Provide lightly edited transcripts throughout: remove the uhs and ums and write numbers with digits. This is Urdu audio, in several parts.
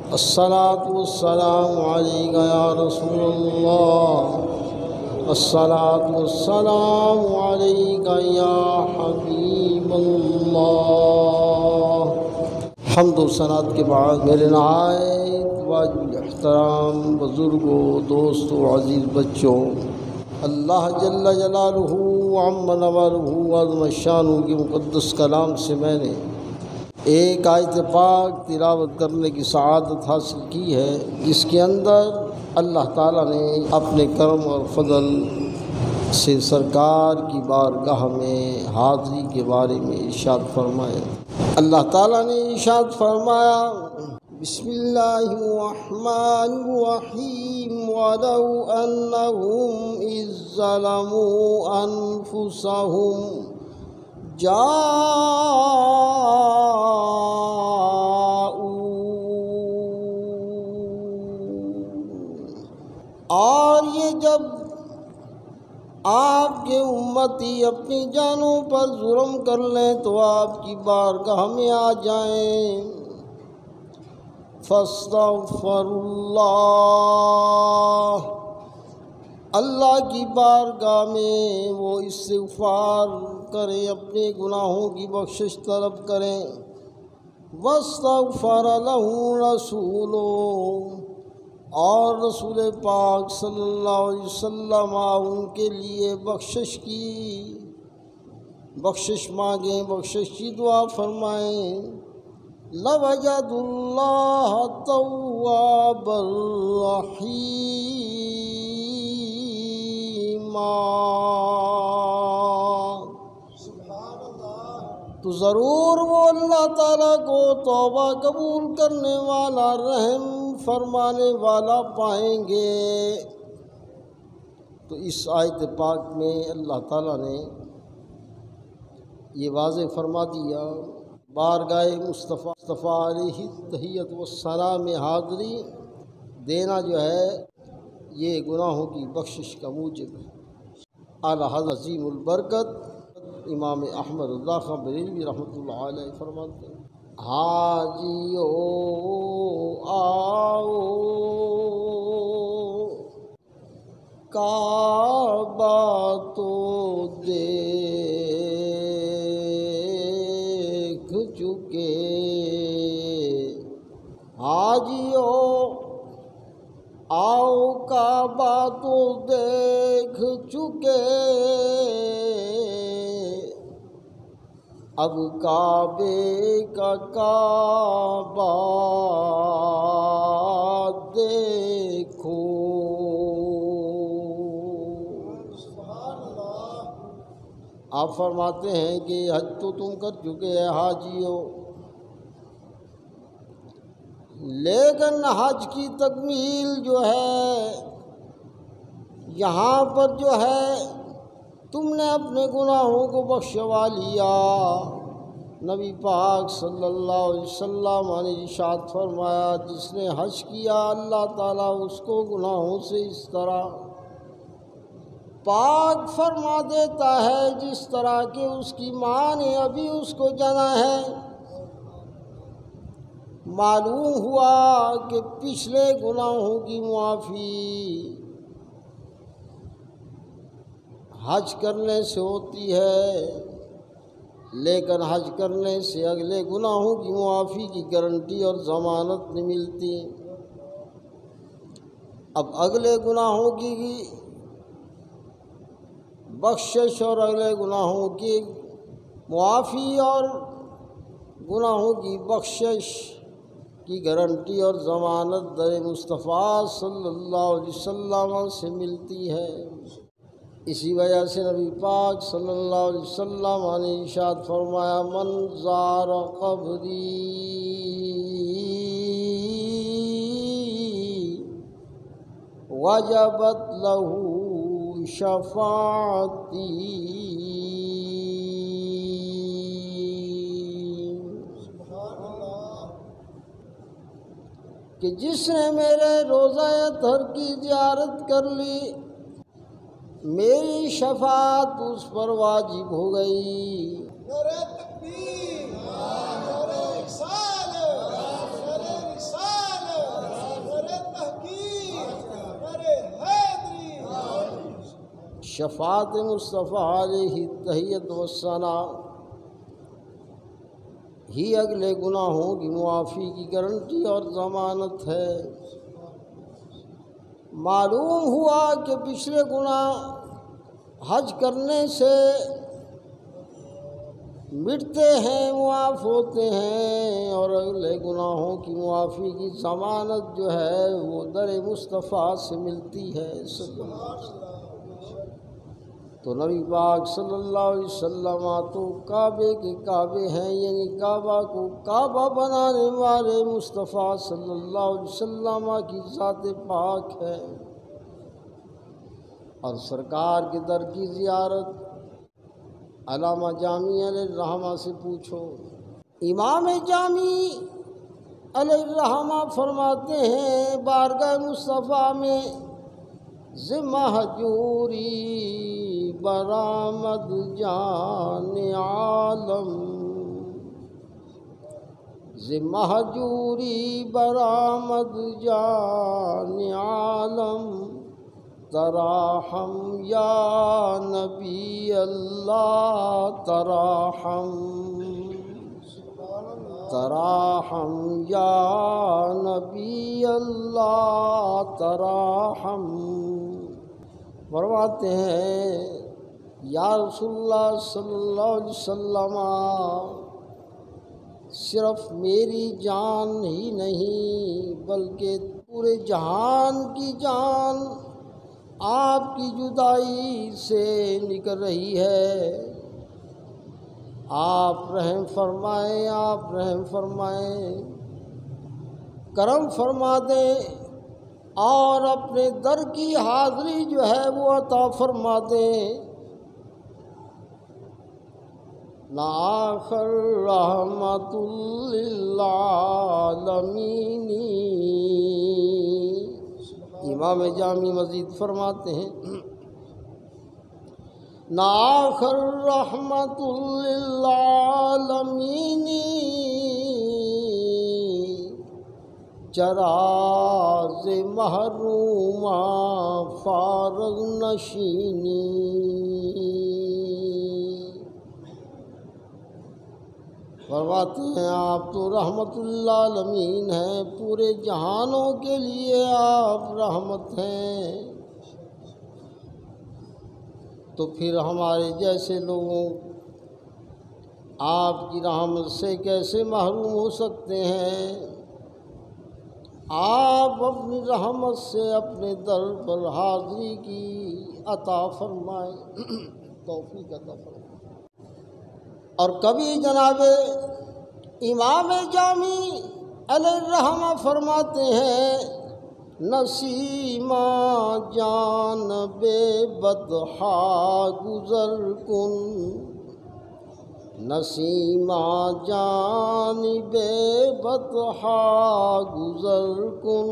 الصلاة والسلام عليك يا رسول الله، الصلاة والسلام عليك يا حبيب الله۔ حمد و ثناء کے بعد میرے نہایت واجب احترام بزرگوں، دوستوں، عزیز بچوں، اللہ جل جلالہ وعم نوالہ وعظم شانہ کی مقدس کلام سے میں نے ایک آیت پاک تلاوت کرنے کی سعادت حاصل کی ہے، جس کے اندر اللہ تعالیٰ نے اپنے کرم اور فضل سے سرکار کی بارگاہ میں حاضری کے بارے میں ارشاد فرمایا۔ اللہ تعالیٰ نے ارشاد فرمایا، بسم اللہ الرحمن الرحیم، وَلَوْ أَنَّهُمْ إِذ ظَّلَمُوا أَنفُسَهُمْ اور یہ جب آپ کے امتی اپنی جانوں پر ظلم کر لیں تو آپ کی بارگاہ میں آ جائیں، فاستغفروا اللہ، اللہ کی بارگاہ میں وہ استغفار کریں، اپنے گناہوں کی بخشش طلب کریں، واستغفر لهم رسولہ، اور رسول پاک صلی اللہ علیہ وسلم ان کے لیے بخشش مانگیں، بخشش کی دعا فرمائیں، لَوَجَدُوا اللَّهَ تَوَّابًا رَحِیمًا، تو ضرور وہ اللہ تعالیٰ کو توبہ قبول کرنے والا، رحم فرمانے والا پائیں گے۔ تو اس آیت پاک میں اللہ تعالیٰ نے یہ واضح فرما دیا، بارگاہ مصطفیٰ علیہ تحیت و ثناء میں حاضری دینا جو ہے یہ گناہوں کی بخشش کا موجب ہے۔ اعلیٰ حضرت عظیم البرکت امام احمد رضا خان بریلوی رحمۃ اللہ علیہ فرماتے ہیں، حاجیو آؤ کعبہ تو دیکھ چکے، حاجیو آؤ کعبہ تو دیکھ چکے، اب کعبے کا کعبہ دیکھو۔ آپ فرماتے ہیں کہ حج تو تم کر چکے ہیں حاجیوں، لیکن حج کی تکمیل جو ہے یہاں پر جو ہے تم نے اپنے گناہوں کو بخشوا لیا۔ نبی پاک صلی اللہ علیہ وسلم نے ارشاد فرمایا، جس نے حج کیا اللہ تعالیٰ اس کو گناہوں سے اس طرح پاک فرما دیتا ہے جس طرح کہ اس کی ماں نے ابھی اس کو جنا ہے۔ معلوم ہوا کہ پچھلے گناہوں کی معافی حج کرنے سے ہوتی ہے، لیکن حج کرنے سے اگلے گناہوں کی معافی کی گارنٹی اور ضمانت نہیں ملتی۔ اب اگلے گناہوں کی بخشش اور اگلے گناہوں کی معافی اور گناہوں کی بخشش کی گارنٹی اور ضمانت در مصطفیٰ صلی اللہ علیہ وسلم سے ملتی ہے۔ اسی وجہ سے نبی پاک صلی اللہ علیہ وسلم نے ارشاد فرمایا، من زار قبری وجبت لہ شفاعتی، کہ جس نے میرے روضہ اطہر کی زیارت کر لی میری شفاعت اس پر واجب ہو گئی۔ نعرہ تکبیر، نعرہ رسالت، نعرہ رسالت۔ شفاعت مصطفیٰ علیہ تحیت و ثنا ہی اگلے گناہوں کی معافی کی گارنٹی اور ضمانت ہے۔ معلوم ہوا کہ پچھلے گناہ حج کرنے سے مٹتے ہیں، معاف ہوتے ہیں، اور اگلے گناہوں کی معافی کی ضمانت جو ہے وہ در مصطفیٰ سے ملتی ہے صلی اللہ علیہ وسلم۔ تو نبی پاک صلی اللہ علیہ وسلم تو کعبے کے کعبے ہیں، یعنی کعبہ کو کعبہ بنانے والے مصطفیٰ صلی اللہ علیہ وسلم کی ذات پاک ہے۔ اور سرکار کے در کی زیارت علامہ جامی علیہ الرحمہ سے پوچھو۔ امام جامی علیہ الرحمہ فرماتے ہیں بارگاہ مصطفیٰ میں ذمہ حجوری برآمد جان عالم، ذمہ حجوری برآمد جان عالم، تراحم یا نبی اللہ تراحم، تراحم یا نبی اللہ تراحم۔ فرماتے ہیں یا رسول اللہ صلی اللہ علیہ وسلم صرف میری جان ہی نہیں بلکہ پورے جہان کی جان آپ کی جدائی سے نکل رہی ہے، آپ رحم فرمائیں، آپ رحم فرمائیں، کرم فرما دیں اور اپنے در کی حاضری جو ہے وہ عطا فرما دیں۔ آخر رحمت للعالمین۔ امام جامی مزید فرماتے ہیں آخر رحمت للعالمین چراغ محرومہ فارغ نشینی۔ فرماتے ہیں آپ تو رحمت للعالمین ہیں، پورے جہانوں کے لیے آپ رحمت ہیں، تو پھر ہمارے جیسے لوگوں آپ کی رحمت سے کیسے محروم ہو سکتے ہیں؟ آپ اپنی رحمت سے اپنے در پر حاضری کی عطا فرمائیں، توفیق عطا فرمائیں۔ اور کبھی جناب امام جامی علیہ الرحمہ فرماتے ہیں نسیمہ جان بے بدحا گزر کن، نسیمہ جان بے بدحا گزر کن،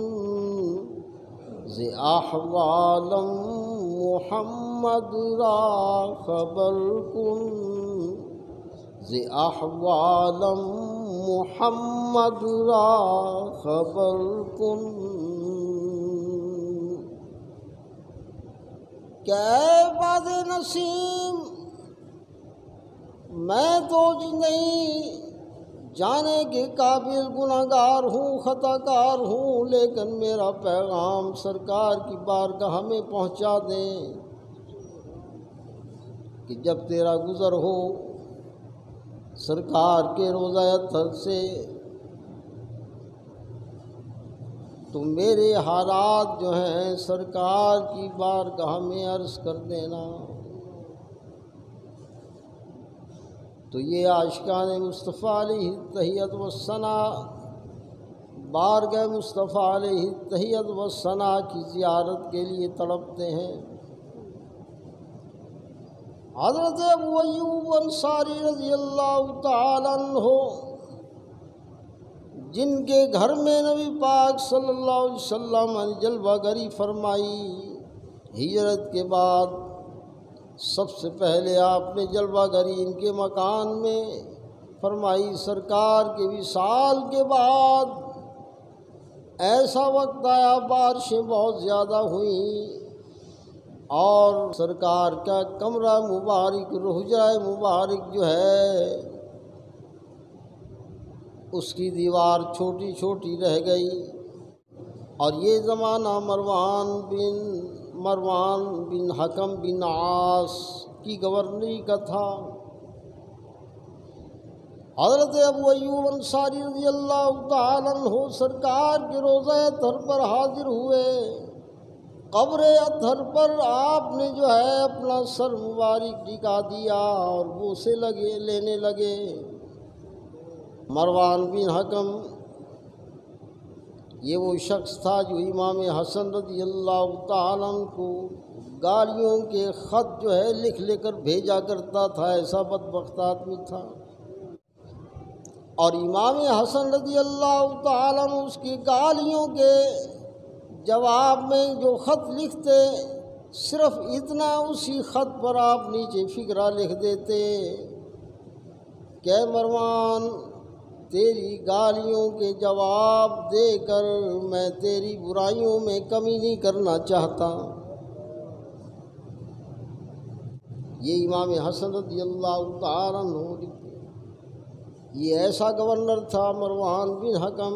ز احوالم محمد را خبر کن، ز احوالم محمد را خبر کن۔ کہ اے باد نسیم میں تو نہیں جانے کے قابل گناہگار ہوں، خطا کار ہوں، لیکن میرا پیغام سرکار کی بارگاہ میں پہنچا دیں کہ جب تیرا گزر ہو سرکار کے روضہ اطہر سے تو میرے حالات جو ہیں سرکار کی بارگاہ میں عرض کر دینا۔ تو یہ عاشقان مصطفیٰ علیہ تحیت و ثنا بارگاہ مصطفیٰ علیہ تحیت و ثنا کی زیارت کے لیے تڑپتے ہیں۔ حضرت ابو ایوب انصاری رضی اللہ تعالیٰ عنہ جن کے گھر میں نبی پاک صلی اللہ علیہ وسلم نے جلوہ گری فرمائی، ہجرت کے بعد سب سے پہلے آپ نے جلوہ گری ان کے مکان میں فرمائی۔ سرکار کے وصال کے بعد ایسا وقت آیا، بارشیں بہت زیادہ ہوئیں، اور سرکار کا کمرہ مبارک حجرہ مبارک جو ہے اس کی دیوار چھوٹی چھوٹی رہ گئی، اور یہ زمانہ مروان بن حکم بن عاص کی گورنری کا تھا۔ حضرت ابو ایوب انصاری رضی اللہ تعالیٰ عنہ سرکار کے روضہ اطہر پر حاضر ہوئے۔ قبر اطہر پر آپ نے جو ہے اپنا سر مبارک ٹکا دیا اور بوسے لینے لگے۔ مروان بن حکم یہ وہ شخص تھا جو امام حسن رضی اللہ تعالیٰ عنہ کو گالیوں کے خط جو ہے لکھ کر بھیجا کرتا تھا، ایسا بدبخت آدمی تھا۔ اور امام حسن رضی اللہ تعالیٰ عنہ اس کی گالیوں کے جواب میں جو خط لکھتے، صرف اتنا اسی خط پر آپ نیچے فقرہ لکھ دیتے کہ مروان تیری گالیوں کے جواب دے کر میں تیری برائیوں میں کمی نہیں کرنا چاہتا۔ یہ امام حسن رضی اللہ تعالیٰ عنہ، یہ ایسا گورنر تھا مروان بن حکم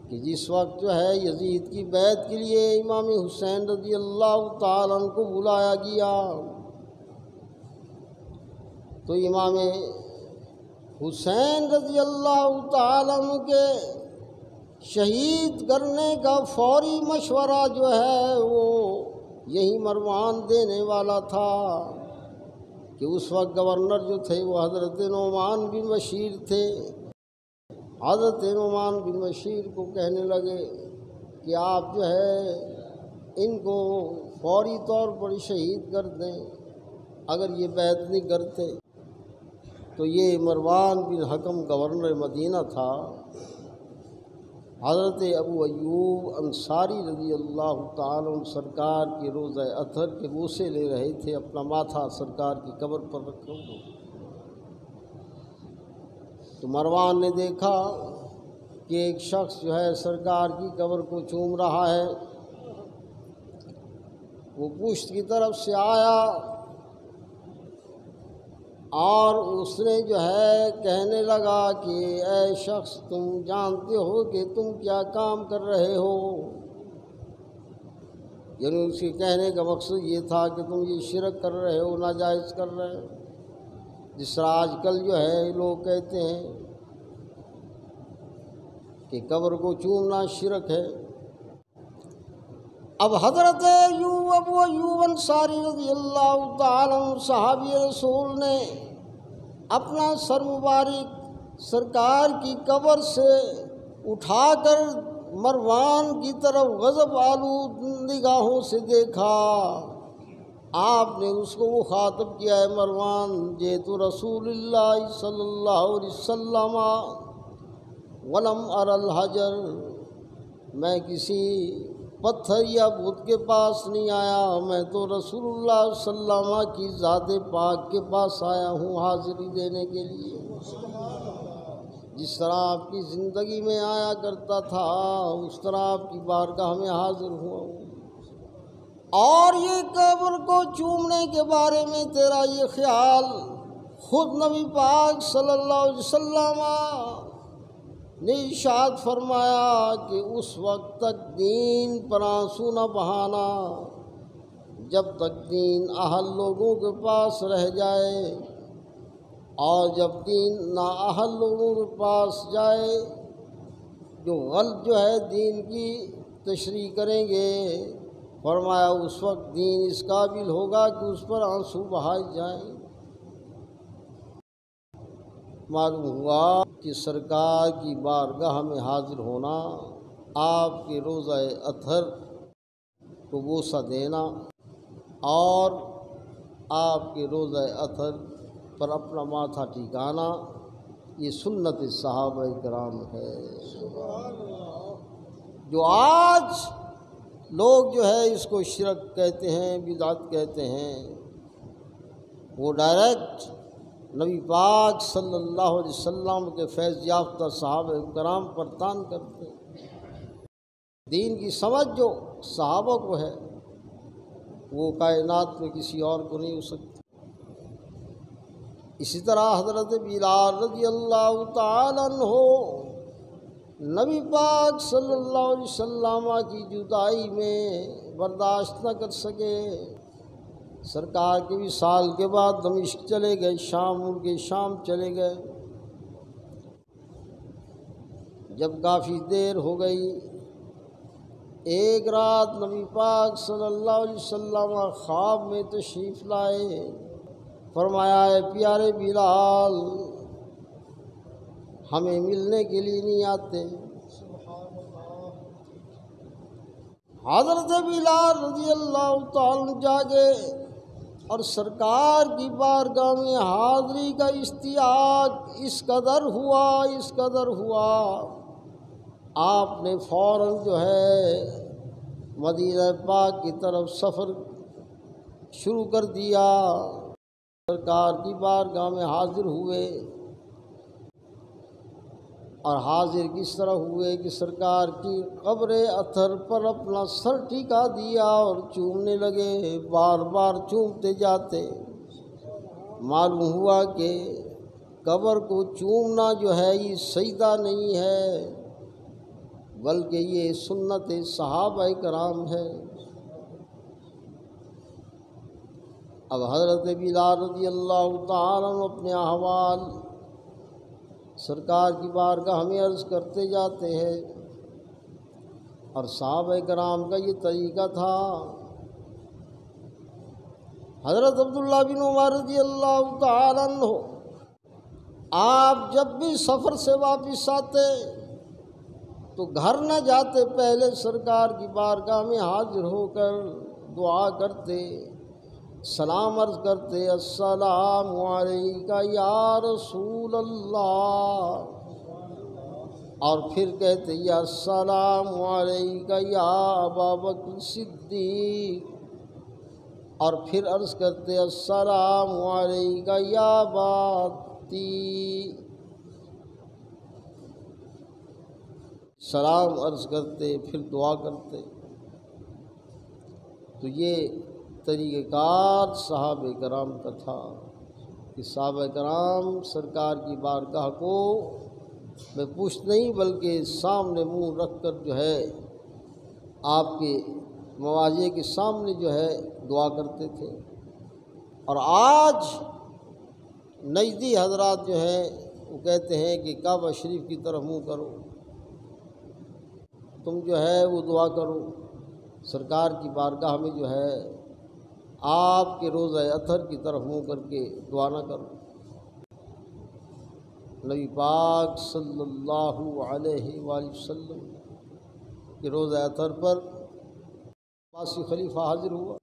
کہ جس وقت جو ہے یزید کی بیعت کے لیے امام حسین رضی اللہ تعالیٰ عنہ کو بلایا گیا تو امام حسین رضی اللہ تعالیٰ عنہ کے شہید کرنے کا فوری مشورہ جو ہے وہ یہی مروان دینے والا تھا کہ اس وقت گورنر جو تھے وہ حضرت نعمان بن بشیر تھے۔ حضرت نعمان بن بشیر کو کہنے لگے کہ آپ جو ہے ان کو فوری طور پر شہید کر دیں، اگر یہ بیعت نہیں کرتے۔ تو یہ مروان بن حکم گورنر مدینہ تھا۔ حضرت ابو ایوب انصاری رضی اللہ تعالیٰ عنہ سرکار کے روضہ اطہر کے بوسے لے رہے تھے، اپنا ماتھا سرکار کی قبر پر رکھا ہوا۔ تو مروان نے دیکھا کہ ایک شخص جو ہے سرکار کی قبر کو چوم رہا ہے۔ وہ پشت کی طرف سے آیا اور اس نے جو ہے کہنے لگا کہ اے شخص، تم جانتے ہو کہ تم کیا کام کر رہے ہو؟ یعنی اس کے کہنے کا مقصد یہ تھا کہ تم یہ شرک کر رہے ہو، ناجائز کر رہے ہو، جس طرح آج کل جو ہے لوگ کہتے ہیں کہ قبر کو چومنا شرک ہے۔ اب حضرت ابو ایوب انصاری رضی اللہ تعالیٰ عنہ صحابی رسول نے اپنا سر مبارک سرکار کی قبر سے اٹھا کر مروان کی طرف غضب آلود نگاہوں سے دیکھا۔ آپ نے اس کو مخاطب کیا، ہے مروان، جئت رسول اللہ صلی اللہ علیہ وسلم ولم ار الحجر، میں کسی پتھر یا بت کے پاس نہیں آیا، میں تو رسول اللہ صلی اللہ علیہ وسلم کی ذات پاک کے پاس آیا ہوں حاضری دینے کے لیے۔ جس طرح آپ کی زندگی میں آیا کرتا تھا اس طرح آپ کی بارگاہ میں حاضر ہوا ہوں۔ اور یہ قبر کو چومنے کے بارے میں تیرا یہ خیال، خود نبی پاک صلی اللہ علیہ وسلم نے ارشاد فرمایا کہ اس وقت تک دین پر آنسو نہ بہانا جب تک دین اہل لوگوں کے پاس رہ جائے، اور جب دین نااہل لوگوں کے پاس جائے جو غلط جو ہے دین کی تشریح کریں گے، فرمایا اس وقت دین اس قابل ہوگا کہ اس پر آنسو بہائے جائیں۔ معلوم ہوا کہ سرکار کی بارگاہ میں حاضر ہونا، آپ کے روضہ اطہر کو بوسہ دینا اور آپ کے روضہ اطہر پر اپنا ماتھا ٹھکانا، یہ سنت صحابہ کرام ہے۔ جو آج لوگ جو ہے اس کو شرک کہتے ہیں، بدعت کہتے ہیں، وہ ڈائریکٹ نبی پاک صلی اللہ علیہ وسلم کے فیض یافتہ صحابہ کرام پر تان کرتے ہیں۔ دین کی سمجھ جو صحابہ کو ہے وہ کائنات میں کسی اور کو نہیں ہو سکتی۔ اسی طرح حضرت بلال رضی اللہ تعالیٰ عنہ نبی پاک صلی اللہ علیہ وسلم کی جدائی میں برداشت نہ کر سکے، سرکار کے وصال کے بعد دمشق چلے گئے، شام ملک شام چلے گئے۔ جب کافی دیر ہو گئی، ایک رات نبی پاک صلی اللہ علیہ وسلم خواب میں تشریف لائے، فرمایا اے پیارے بلال، ہمیں ملنے کے لیے نہیں آتے؟ حضرت بلال رضی اللہ تعالیٰ جاگے اور سرکار کی بارگاہ میں حاضری کا اشتیاق اس قدر ہوا، آپ نے فوراً جو ہے مدینہ پاک کی طرف سفر شروع کر دیا۔ سرکار کی بارگاہ میں حاضر ہوئے، اور حاضر کس طرح ہوئے کہ سرکار کی قبر اطہر پر اپنا سر ٹھکا دیا اور چومنے لگے، بار بار چومتے جاتے۔ معلوم ہوا کہ قبر کو چومنا جو ہے یہ سجدہ نہیں ہے، بلکہ یہ سنت صحابہ کرام ہے۔ اب حضرت بلال رضی اللہ تعالیٰ عنہ اپنے احوال سرکار کی بارگاہ میں عرض کرتے جاتے ہیں، اور صحابہ کرام کا یہ طریقہ تھا۔ حضرت عبداللہ بن عمر رضی اللہ تعالیٰ عنہ آپ جب بھی سفر سے واپس آتے تو گھر نہ جاتے، پہلے سرکار کی بارگاہ میں حاضر ہو کر دعا کرتے، سلام عرض کرتے، السلام علیکہ یا رسول اللہ، اور پھر کہتے یا السلام علیکہ یا ابا بکر صدیق، اور پھر عرض کرتے السلام علیکہ یا باتی، سلام عرض کرتے پھر دعا کرتے۔ تو یہ طریقہ کار صحابہ کرام کا تھا کہ صحابہ کرام سرکار کی بارگاہ کو میں پشت نہیں بلکہ سامنے منہ رکھ کر جو ہے آپ کے مواضع کے سامنے جو ہے دعا کرتے تھے۔ اور آج نجدی حضرات جو ہیں وہ کہتے ہیں کہ کعبہ شریف کی طرف منہ کرو، تم جو ہے وہ دعا کرو، سرکار کی بارگاہ میں جو ہے آپ کے روضہ اطہر کی طرف منہ کر کے دعا نہ کرو۔ نبی پاک صلی اللہ علیہ وآلہ وسلم کے روضہ اطہر پر عباسی خلیفہ حاضر ہوا،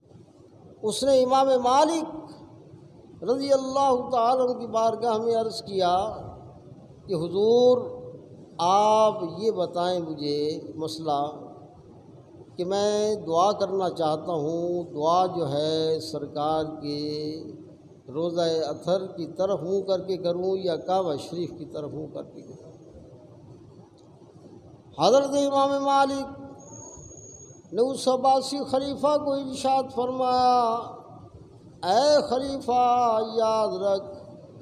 اس نے امام مالک رضی اللہ تعالیٰ عنہ کی بارگاہ میں عرض کیا کہ حضور آپ یہ بتائیں مجھے مسئلہ کہ میں دعا کرنا چاہتا ہوں، دعا جو ہے سرکار کے روضہ اطہر کی طرف منہ کر کے کروں یا کعبہ شریف کی طرف منہ کر کے کروں؟ حضرت امام مالک نے اس عباسی خلیفہ کو ارشاد فرمایا، اے خلیفہ یاد رکھ،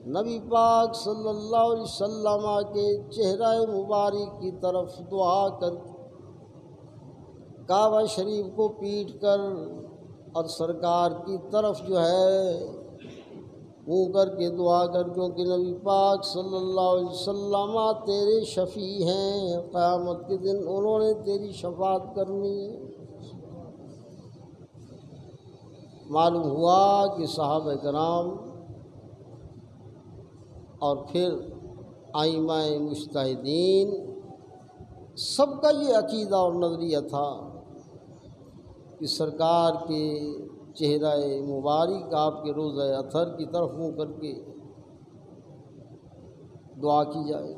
نبی پاک صلی اللہ علیہ وسلم کے چہرہ مبارک کی طرف دعا کر، کعبہ شریف کو پیٹ کر اور سرکار کی طرف جو ہے منہ کر کے دعا کر، کیونکہ نبی پاک صلی اللہ علیہ وسلم تیرے شفیع ہیں، قیامت کے دن انہوں نے تیری شفاعت کرنی ہے۔ معلوم ہوا کہ صحابہ کرام اور پھر ائمہ مجتہدین سب کا یہ عقیدہ اور نظریہ تھا کہ سرکار کے چہرہ مبارک آپ کے روضہ اطہر کی طرف منہ کر کے دعا کی جائے۔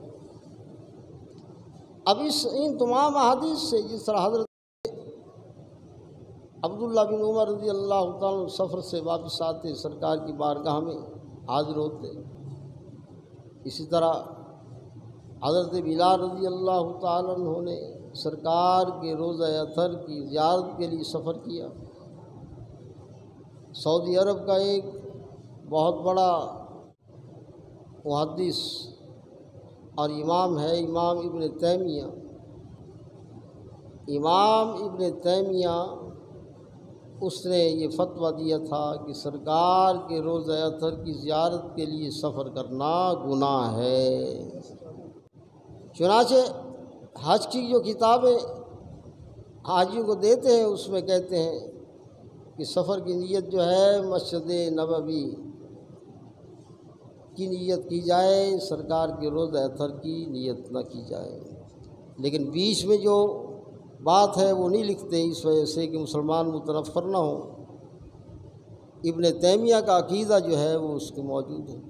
اب ان تمام احادیث سے جس طرح حضرت عبداللہ بن عمر رضی اللہ تعالیٰ سفر سے واپس آتے، سرکار کی بارگاہ میں حاضر ہوتے، اسی طرح حضرت بلال رضی اللہ تعالیٰ عنہ نے سرکار کے روضہ اطہر کی زیارت کے لیے سفر کیا، سعودی عرب کا ایک بہت بڑا محدث اور امام ہے امام ابن تیمیہ۔ امام ابن تیمیہ اس نے یہ فتویٰ دیا تھا کہ سرکار کے روضہ اطہر کی زیارت کے لیے سفر کرنا گناہ ہے۔ چنانچہ حج کی جو کتابیں حاجیوں کو دیتے ہیں اس میں کہتے ہیں کہ سفر کی نیت جو ہے مسجد نبوی کی نیت کی جائے، سرکار کے روضہ اطہر کی نیت نہ کی جائے۔ لیکن بیچ میں جو بات ہے وہ نہیں لکھتے، اس وجہ سے کہ مسلمان متنفر نہ ہوں۔ ابن تیمیہ کا عقیدہ جو ہے وہ اس کے موجود ہے۔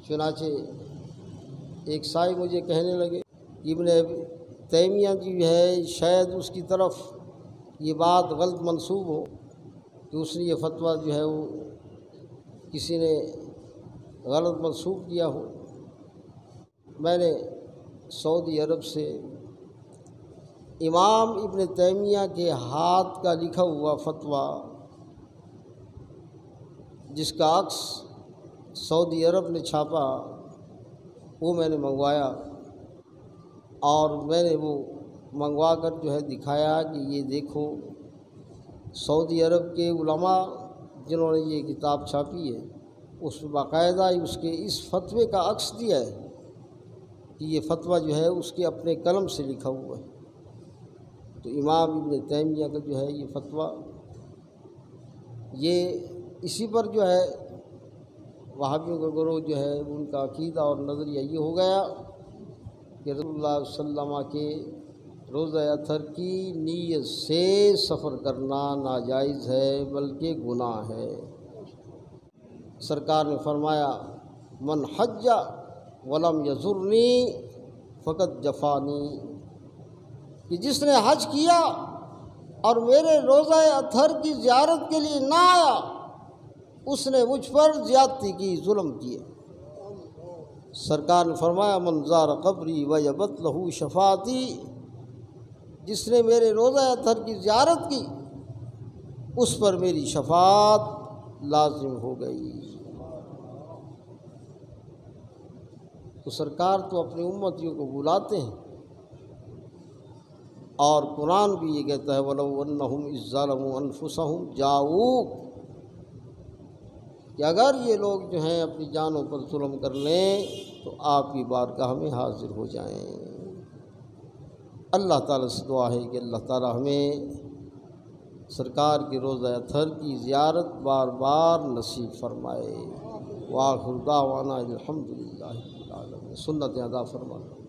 چنانچہ ایک سائے مجھے کہنے لگے ابن تیمیہ جو ہے شاید اس کی طرف یہ بات غلط منسوب ہو کہ اس نے یہ فتویٰ جو ہے وہ کسی نے غلط منسوب کیا ہو۔ میں نے سعودی عرب سے امام ابن تیمیہ کے ہاتھ کا لکھا ہوا فتویٰ جس کا عکس سعودی عرب نے چھاپا وہ میں نے منگوایا، اور میں نے وہ منگوا کر جو ہے دکھایا کہ یہ دیکھو سعودی عرب کے علماء جنہوں نے یہ کتاب چھاپی ہے اس میں باقاعدہ اس کے اس فتوے کا عکس دیا ہے کہ یہ فتویٰ جو ہے اس کے اپنے قلم سے لکھا ہوا ہے۔ تو امام ابن تیمیہ کا جو ہے یہ فتویٰ یہ اسی پر جو ہے وہابیوں کا گروہ جو ہے ان کا عقیدہ اور نظریہ یہ ہو گیا کہ رسول اللہ صلی اللہ علیہ وسلم کے روضہ اطہر کی نیت سے سفر کرنا ناجائز ہے بلکہ گناہ ہے۔ سرکار نے فرمایا من حج ولم یزرنی فقط جفانی، کہ جس نے حج کیا اور میرے روضہ اطہر کی زیارت کے لیے نہ آیا اس نے مجھ پر زیادتی کی، ظلم کیے۔ سرکار نے فرمایا من زار قبری وجبت لہ شفاعتی، جس نے میرے روضہ اطہر کی زیارت کی اس پر میری شفاعت لازم ہو گئی۔ تو سرکار تو اپنی امتیوں کو بلاتے ہیں، اور قرآن بھی یہ کہتا ہے وَلَوْ أَنَّهُمْ إِذ ظَّلَمُوا أَنفُسَهُمْ جَاءُوكَ، کہ اگر یہ لوگ جو ہیں اپنی جانوں پر ظلم کر لیں تو آپ کی بارگاہ میں حاضر ہو جائیں۔ اللہ تعالیٰ سے دعا ہے کہ اللہ تعالیٰ ہمیں سرکار کے روضہ اطہر کی زیارت بار بار نصیب فرمائے۔ وآخر دعوانا الحمدللہ رب العالمین۔ سنت ادا فرمائے۔